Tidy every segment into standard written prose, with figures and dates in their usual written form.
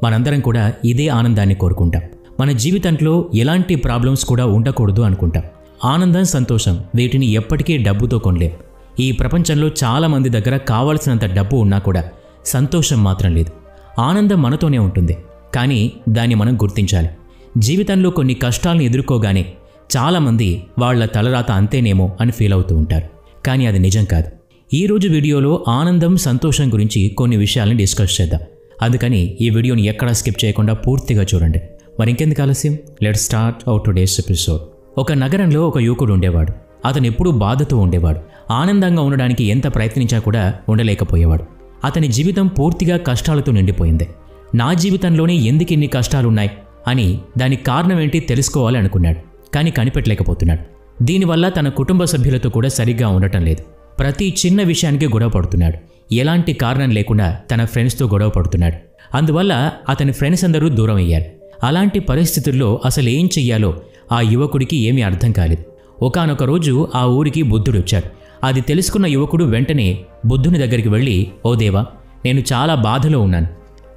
మనందరం కూడా ఇదే ఆనందాన్ని కోరుకుంటాం. మన జీవితంలో ఎలాంటి ప్రాబ్లమ్స్ కూడా ఉండకూడదు అనుకుంటాం. ఆనందం, సంతోషం వీటిని ఎప్పటికీ డబ్బుతో కొనలేం. ఈ ప్రపంచంలో చాలామంది దగ్గర కావలసినంత డబ్బు ఉన్నా కూడా సంతోషం మాత్రం లేదు. ఆనందం మనతోనే ఉంటుంది, కానీ దాన్ని మనం గుర్తించాలి. జీవితంలో కొన్ని కష్టాలను ఎదుర్కోగానే చాలామంది వాళ్ల తలరాత అంతేనేమో అని ఫీల్ అవుతూ ఉంటారు. కానీ అది నిజం కాదు. ఈరోజు వీడియోలో ఆనందం, సంతోషం గురించి కొన్ని విషయాలను డిస్కస్ చేద్దాం. అందుకని ఈ వీడియోని ఎక్కడా స్కిప్ చేయకుండా పూర్తిగా చూడండి. మరి ఇంకెందుకు ఆలస్యం, let's start our today's episode. ఒక నగరంలో ఒక యువకుడు ఉండేవాడు. అతను ఎప్పుడూ బాధతో ఉండేవాడు. ఆనందంగా ఉండడానికి ఎంత ప్రయత్నించా కూడా ఉండలేకపోయేవాడు. అతని జీవితం పూర్తిగా కష్టాలతో నిండిపోయింది. నా జీవితంలోనే ఎందుకు ఇన్ని కష్టాలున్నాయి అని దానికి కారణం ఏంటి తెలుసుకోవాలి అనుకున్నాడు. కానీ కనిపెట్టలేకపోతున్నాడు. దీనివల్ల తన కుటుంబ సభ్యులతో కూడా సరిగ్గా ఉండటం లేదు. ప్రతి చిన్న విషయానికి గొడవ పడుతున్నాడు. ఎలాంటి కారణం లేకుండా తన ఫ్రెండ్స్తో గొడవ పడుతున్నాడు. అందువల్ల అతని ఫ్రెండ్స్ అందరూ దూరం అయ్యారు. అలాంటి పరిస్థితుల్లో అసలు ఏం చెయ్యాలో ఆ యువకుడికి ఏమీ అర్థం కాలేదు. ఒకానొక రోజు ఆ ఊరికి బుద్ధుడు వచ్చాడు. అది తెలుసుకున్న యువకుడు వెంటనే బుద్ధుని దగ్గరికి వెళ్ళి, ఓ దేవా, నేను చాలా బాధలో ఉన్నాను.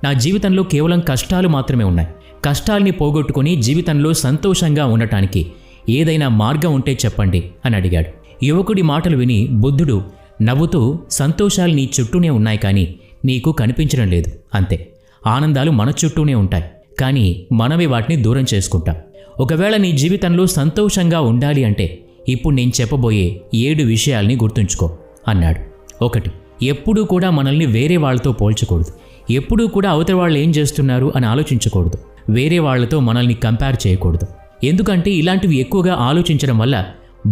నా జీవితంలో కేవలం కష్టాలు మాత్రమే ఉన్నాయి. కష్టాల్ని పోగొట్టుకుని జీవితంలో సంతోషంగా ఉండటానికి ఏదైనా మార్గం ఉంటే చెప్పండి అని అడిగాడు. యువకుడి మాటలు విని బుద్ధుడు నవ్వుతూ, సంతోషాలు నీ చుట్టూనే ఉన్నాయి కానీ నీకు కనిపించడం లేదు, అంతే. ఆనందాలు మన చుట్టూనే ఉంటాయి, కానీ మనమే వాటిని దూరం చేసుకుంటాం. ఒకవేళ నీ జీవితంలో సంతోషంగా ఉండాలి అంటే ఇప్పుడు నేను చెప్పబోయే 7 విషయాల్ని గుర్తుంచుకో అన్నాడు. 1. ఎప్పుడూ కూడా మనల్ని వేరే వాళ్ళతో పోల్చకూడదు. ఎప్పుడూ కూడా అవతల వాళ్ళు ఏం చేస్తున్నారు అని ఆలోచించకూడదు. వేరే వాళ్లతో మనల్ని కంపేర్ చేయకూడదు. ఎందుకంటే ఇలాంటివి ఎక్కువగా ఆలోచించడం వల్ల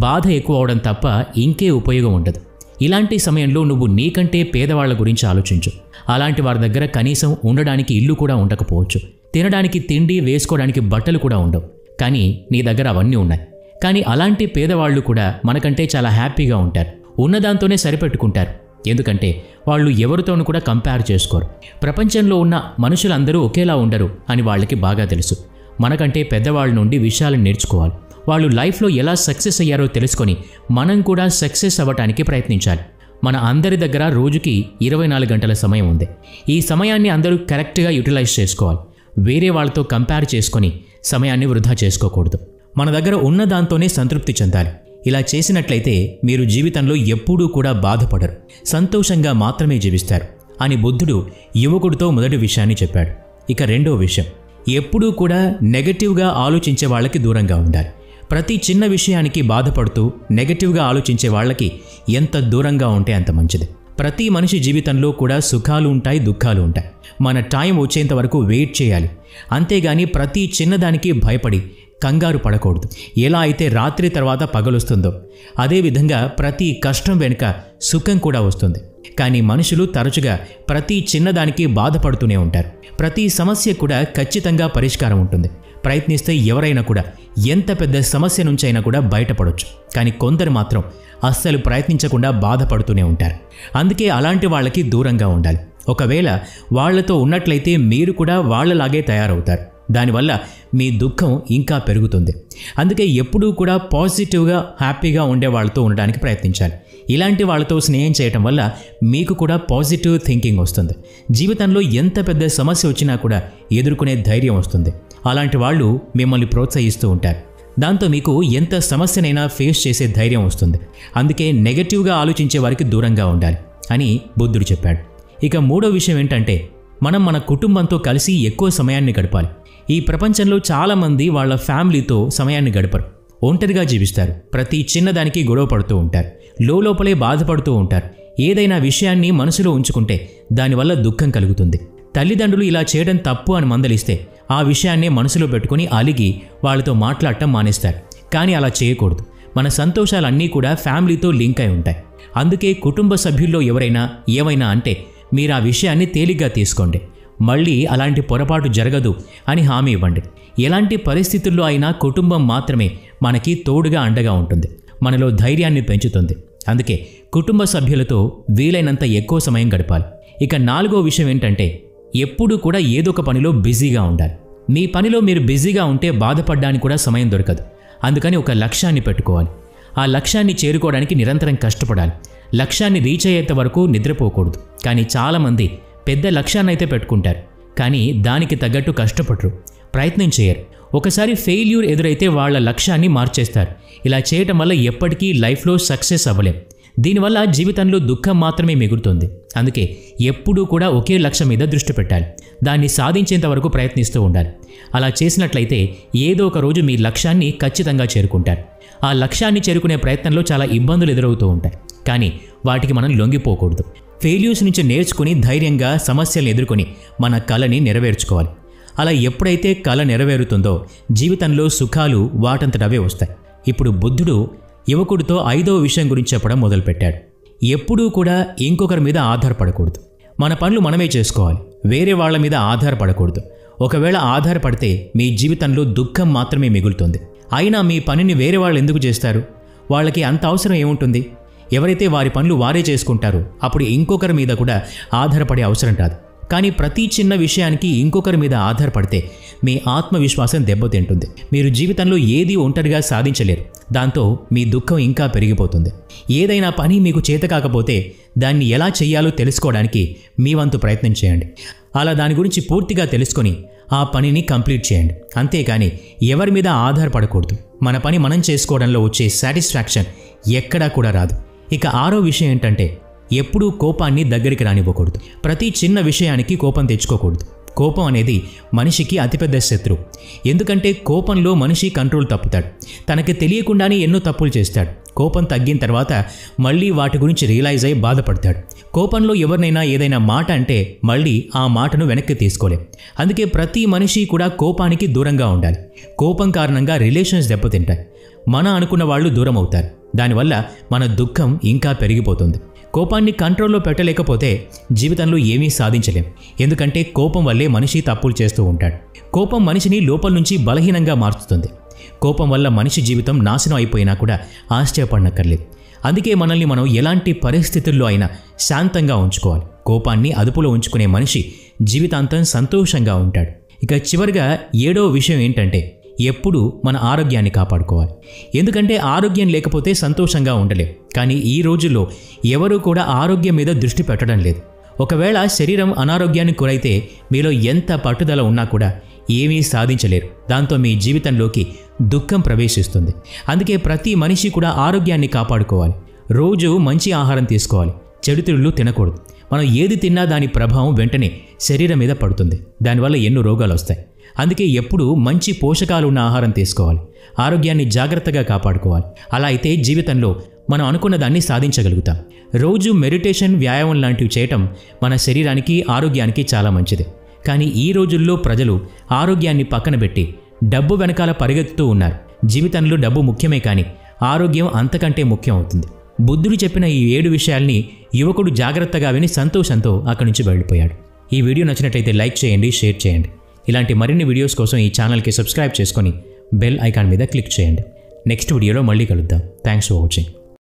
బాధ ఎక్కువ అవడం తప్ప ఇంకే ఉపయోగం ఉండదు. ఇలాంటి సమయంలో నువ్వు నీకంటే పేదవాళ్ల గురించి ఆలోచించు. అలాంటి వారి దగ్గర కనీసం ఉండడానికి ఇల్లు కూడా ఉండకపోవచ్చు, తినడానికి తిండి, వేసుకోవడానికి బట్టలు కూడా ఉండవు. కానీ నీ దగ్గర అవన్నీ ఉన్నాయి. కానీ అలాంటి పేదవాళ్ళు కూడా మనకంటే చాలా హ్యాపీగా ఉంటారు. ఉన్నదాంతోనే సరిపెట్టుకుంటారు. ఎందుకంటే వాళ్ళు ఎవరితోనూ కూడా కంపేర్ చేసుకోరు. ప్రపంచంలో ఉన్న మనుషులందరూ ఒకేలా ఉండరు అని వాళ్ళకి బాగా తెలుసు. మనకంటే పెద్దవాళ్ళ నుండి విషయాలను నేర్చుకోవాలి. వాళ్ళు లైఫ్లో ఎలా సక్సెస్ అయ్యారో తెలుసుకొని మనం కూడా సక్సెస్ అవ్వటానికి ప్రయత్నించాలి. మన అందరి దగ్గర రోజుకి 24 గంటల సమయం ఉంది. ఈ సమయాన్ని అందరూ కరెక్ట్గా యూటిలైజ్ చేసుకోవాలి. వేరే వాళ్ళతో కంపేర్ చేసుకొని సమయాన్ని వృధా చేసుకోకూడదు. మన దగ్గర ఉన్న దాంతోనే సంతృప్తి చెందాలి. ఇలా చేసినట్లయితే మీరు జీవితంలో ఎప్పుడూ కూడా బాధపడరు, సంతోషంగా మాత్రమే జీవిస్తారు అని బుద్ధుడు యువకుడితో మొదటి విషయాన్ని చెప్పాడు. ఇక రెండో విషయం, ఎప్పుడూ కూడా నెగటివ్గా ఆలోచించే వాళ్ళకి దూరంగా ఉండాలి. ప్రతి చిన్న విషయానికి బాధపడుతూ నెగటివ్గా ఆలోచించే వాళ్ళకి ఎంత దూరంగా ఉంటే అంత మంచిది. ప్రతి మనిషి జీవితంలో కూడా సుఖాలు ఉంటాయి, దుఃఖాలు ఉంటాయి. మన టైం వచ్చేంత వరకు వెయిట్ చేయాలి. అంతేగాని ప్రతి చిన్నదానికి భయపడి కంగారు పడకూడదు. ఎలా అయితే రాత్రి తర్వాత పగలొస్తుందో అదేవిధంగా ప్రతి కష్టం వెనుక సుఖం కూడా వస్తుంది. కానీ మనుషులు తరచుగా ప్రతి చిన్నదానికి బాధపడుతూనే ఉంటారు. ప్రతి సమస్య కూడా ఖచ్చితంగా పరిష్కారం ఉంటుంది. ప్రయత్నిస్తే ఎవరైనా కూడా ఎంత పెద్ద సమస్య నుంచైనా కూడా బయటపడవచ్చు. కానీ కొందరు మాత్రం అస్సలు ప్రయత్నించకుండా బాధపడుతూనే ఉంటారు. అందుకే అలాంటి వాళ్ళకి దూరంగా ఉండాలి. ఒకవేళ వాళ్లతో ఉన్నట్లయితే మీరు కూడా వాళ్లలాగే తయారవుతారు. దానివల్ల మీ దుఃఖం ఇంకా పెరుగుతుంది. అందుకే ఎప్పుడూ కూడా పాజిటివ్గా, హ్యాపీగా ఉండే వాళ్ళతో ఉండడానికి ప్రయత్నించాలి. ఇలాంటి వాళ్ళతో స్నేహం చేయటం వల్ల మీకు కూడా పాజిటివ్ థింకింగ్ వస్తుంది. జీవితంలో ఎంత పెద్ద సమస్య వచ్చినా కూడా ఎదుర్కొనే ధైర్యం వస్తుంది. అలాంటి వాళ్ళు మిమ్మల్ని ప్రోత్సహిస్తూ ఉంటారు. దాంతో మీకు ఎంత సమస్యనైనా ఫేస్ చేసే ధైర్యం వస్తుంది. అందుకే నెగటివ్గా ఆలోచించే వారికి దూరంగా ఉండాలి అని బుద్ధుడు చెప్పాడు. ఇక మూడో విషయం ఏంటంటే, మనం మన కుటుంబంతో కలిసి ఎక్కువ సమయాన్ని గడపాలి. ఈ ప్రపంచంలో చాలామంది వాళ్ళ ఫ్యామిలీతో సమయాన్ని గడపరు. ఒంటరిగా జీవిస్తారు. ప్రతి చిన్నదానికి గొడవ పడుతూ ఉంటారు. లోపలే బాధపడుతూ ఉంటారు. ఏదైనా విషయాన్ని మనసులో ఉంచుకుంటే దానివల్ల దుఃఖం కలుగుతుంది. తల్లిదండ్రులు ఇలా చేయడం తప్పు అని మందలిస్తే ఆ విషయాన్నే మనసులో పెట్టుకుని అలిగి వాళ్ళతో మాట్లాడటం మానేస్తారు. కానీ అలా చేయకూడదు. మన సంతోషాలన్నీ కూడా ఫ్యామిలీతో లింక్ అయి ఉంటాయి. అందుకే కుటుంబ సభ్యుల్లో ఎవరైనా ఏమైనా అంటే మీరు ఆ విషయాన్ని తేలిగ్గా తీసుకోండి. మళ్ళీ అలాంటి పొరపాటు జరగదు అని హామీ ఇవ్వండి. ఎలాంటి పరిస్థితుల్లో అయినా కుటుంబం మాత్రమే మనకి తోడుగా అండగా ఉంటుంది. మనలో ధైర్యాన్ని పెంచుతుంది. అందుకే కుటుంబ సభ్యులతో వీలైనంత ఎక్కువ సమయం గడపాలి. ఇక నాలుగో విషయం ఏంటంటే, ఎప్పుడూ కూడా ఏదో ఒక పనిలో బిజీగా ఉండాలి. మీ పనిలో మీరు బిజీగా ఉంటే బాధపడడానికి కూడా సమయం దొరకదు. అందుకని ఒక లక్ష్యాన్ని పెట్టుకోవాలి. ఆ లక్ష్యాన్ని చేరుకోవడానికి నిరంతరం కష్టపడాలి. లక్ష్యాన్ని రీచ్ అయ్యేంత వరకు నిద్రపోకూడదు. కానీ చాలామంది పెద్ద లక్ష్యాన్ని అయితే పెట్టుకుంటారు, కానీ దానికి తగ్గట్టు కష్టపడరు, ప్రయత్నం చేయరు. ఒకసారి ఫెయిల్యూర్ ఎదురైతే వాళ్ళ లక్ష్యాన్ని మార్చేస్తారు. ఇలా చేయటం వల్ల ఎప్పటికీ లైఫ్లో సక్సెస్ అవ్వలేం. దీనివల్ల జీవితంలో దుఃఖం మాత్రమే మిగులుతుంది. అందుకే ఎప్పుడూ కూడా ఒకే లక్ష్యం మీద దృష్టి పెట్టాలి. దాన్ని సాధించేంత వరకు ప్రయత్నిస్తూ ఉండాలి. అలా చేసినట్లయితే ఏదో ఒక రోజు మీ లక్ష్యాన్ని ఖచ్చితంగా చేరుకుంటారు. ఆ లక్ష్యాన్ని చేరుకునే ప్రయత్నంలో చాలా ఇబ్బందులు ఎదురవుతూ ఉంటాయి, కానీ వాటికి మనం లొంగిపోకూడదు. ఫెయిల్యూర్స్ నుంచి నేర్చుకుని ధైర్యంగా సమస్యలను ఎదుర్కొని మన కలని నెరవేర్చుకోవాలి. అలా ఎప్పుడైతే కల నెరవేరుతుందో జీవితంలో సుఖాలు వాటంతటవే వస్తాయి. ఇప్పుడు బుద్ధుడు యువకుడితో 5వ విషయం గురించి చెప్పడం మొదలుపెట్టాడు. ఎప్పుడూ కూడా ఇంకొకరి మీద ఆధారపడకూడదు. మన పనులు మనమే చేసుకోవాలి, వేరే వాళ్ళ మీద ఆధారపడకూడదు. ఒకవేళ ఆధారపడితే మీ జీవితంలో దుఃఖం మాత్రమే మిగులుతుంది. అయినా మీ పనిని వేరే వాళ్ళు ఎందుకు చేస్తారు? వాళ్ళకి అంత అవసరం ఏముంటుంది? ఎవరైతే వారి పనులు వారే చేసుకుంటారో అప్పుడు ఇంకొకరి మీద కూడా ఆధారపడే అవసరం రాదు. కానీ ప్రతి చిన్న విషయానికి ఇంకొకరి మీద ఆధారపడితే మీ ఆత్మవిశ్వాసం దెబ్బతింటుంది. మీరు జీవితంలో ఏది ఒంటరిగా సాధించలేరు. దాంతో మీ దుఃఖం ఇంకా పెరిగిపోతుంది. ఏదైనా పని మీకు చేత కాకపోతే దాన్ని ఎలా చేయాలో తెలుసుకోవడానికి మీ వంతు ప్రయత్నం చేయండి. అలా దాని గురించి పూర్తిగా తెలుసుకొని ఆ పనిని కంప్లీట్ చేయండి. అంతేకాని ఎవరి మీద ఆధారపడకూడదు. మన పని మనం చేసుకోవడంలో వచ్చే సాటిస్ఫాక్షన్ ఎక్కడా కూడా రాదు. ఇక 6వ విషయం ఏంటంటే ఎప్పుడూ కోపాన్ని దగ్గరికి రానివ్వకూడదు. ప్రతి చిన్న విషయానికి కోపం తెచ్చుకోకూడదు. కోపం అనేది మనిషికి అతిపెద్ద శత్రువు. ఎందుకంటే కోపంలో మనిషి కంట్రోల్ తప్పుతాడు. తనకి తెలియకుండానే ఎన్నో తప్పులు చేస్తాడు. కోపం తగ్గిన తర్వాత మళ్ళీ వాటి గురించి రియలైజ్ అయి బాధపడతాడు. కోపంలో ఎవరినైనా ఏదైనా మాట అంటే మళ్ళీ ఆ మాటను వెనక్కి తీసుకోలేం. అందుకే ప్రతి మనిషి కూడా కోపానికి దూరంగా ఉండాలి. కోపం కారణంగా రిలేషన్స్ దెబ్బతింటాయి. మన అనుకున్న వాళ్ళు దూరం అవుతారు. దానివల్ల మన దుఃఖం ఇంకా పెరిగిపోతుంది. కోపాన్ని కంట్రోల్లో పెట్టలేకపోతే జీవితంలో ఏమీ సాధించలేం. ఎందుకంటే కోపం వల్లే మనిషి తప్పులు చేస్తూ ఉంటాడు. కోపం మనిషిని లోపల నుంచి బలహీనంగా మార్చుతుంది. కోపం వల్ల మనిషి జీవితం నాశనం అయిపోయినా కూడా ఆశ్చర్యపడనక్కర్లేదు. అందుకే మనల్ని మనం ఎలాంటి పరిస్థితుల్లో అయినా శాంతంగా ఉంచుకోవాలి. కోపాన్ని అదుపులో ఉంచుకునే మనిషి జీవితాంతం సంతోషంగా ఉంటాడు. ఇక చివరిగా 7వ విషయం ఏంటంటే ఎప్పుడూ మన ఆరోగ్యాన్ని కాపాడుకోవాలి. ఎందుకంటే ఆరోగ్యం లేకపోతే సంతోషంగా ఉండలేం. కానీ ఈ రోజుల్లో ఎవరూ కూడా ఆరోగ్యం మీద దృష్టి పెట్టడం లేదు. ఒకవేళ శరీరం అనారోగ్యానికి గురైతే మీలో ఎంత పట్టుదల ఉన్నా కూడా ఏమీ సాధించలేరు. దాంతో మీ జీవితంలోకి దుఃఖం ప్రవేశిస్తుంది. అందుకే ప్రతి మనిషి కూడా ఆరోగ్యాన్ని కాపాడుకోవాలి. రోజు మంచి ఆహారం తీసుకోవాలి. చెడు తిండ్లు తినకూడదు. మనం ఏది తిన్నా దాని ప్రభావం వెంటనే శరీరం మీద పడుతుంది. దానివల్ల ఎన్నో రోగాలు వస్తాయి. అందుకే ఎప్పుడూ మంచి పోషకాలు ఉన్న ఆహారం తీసుకోవాలి. ఆరోగ్యాన్ని జాగ్రత్తగా కాపాడుకోవాలి. అలా అయితే జీవితంలో మనం అనుకున్న దాన్ని సాధించగలుగుతాం. రోజు మెడిటేషన్, వ్యాయామం లాంటివి చేయటం మన శరీరానికి, ఆరోగ్యానికి చాలా మంచిది. కానీ ఈ రోజుల్లో ప్రజలు ఆరోగ్యాన్ని పక్కన పెట్టి డబ్బు వెనకాల పరిగెత్తుతూ ఉన్నారు. జీవితంలో డబ్బు ముఖ్యమే, కానీ ఆరోగ్యం అంతకంటే ముఖ్యం అవుతుంది. బుద్ధుడు చెప్పిన ఈ 7 విషయాల్ని యువకుడు జాగ్రత్తగా విని సంతోషంతో అక్కడి నుంచి వెళ్ళిపోయాడు. ఈ వీడియో నచ్చినట్లయితే లైక్ చేయండి, షేర్ చేయండి. ఇలాంటి మరిన్ని వీడియోస్ కోసం ఈ ఛానల్కి సబ్స్క్రైబ్ చేసుకొని బెల్ ఐకాన్ మీద క్లిక్ చేయండి. నెక్స్ట్ వీడియోలో మళ్ళీ కలుద్దాం. Thanks for watching.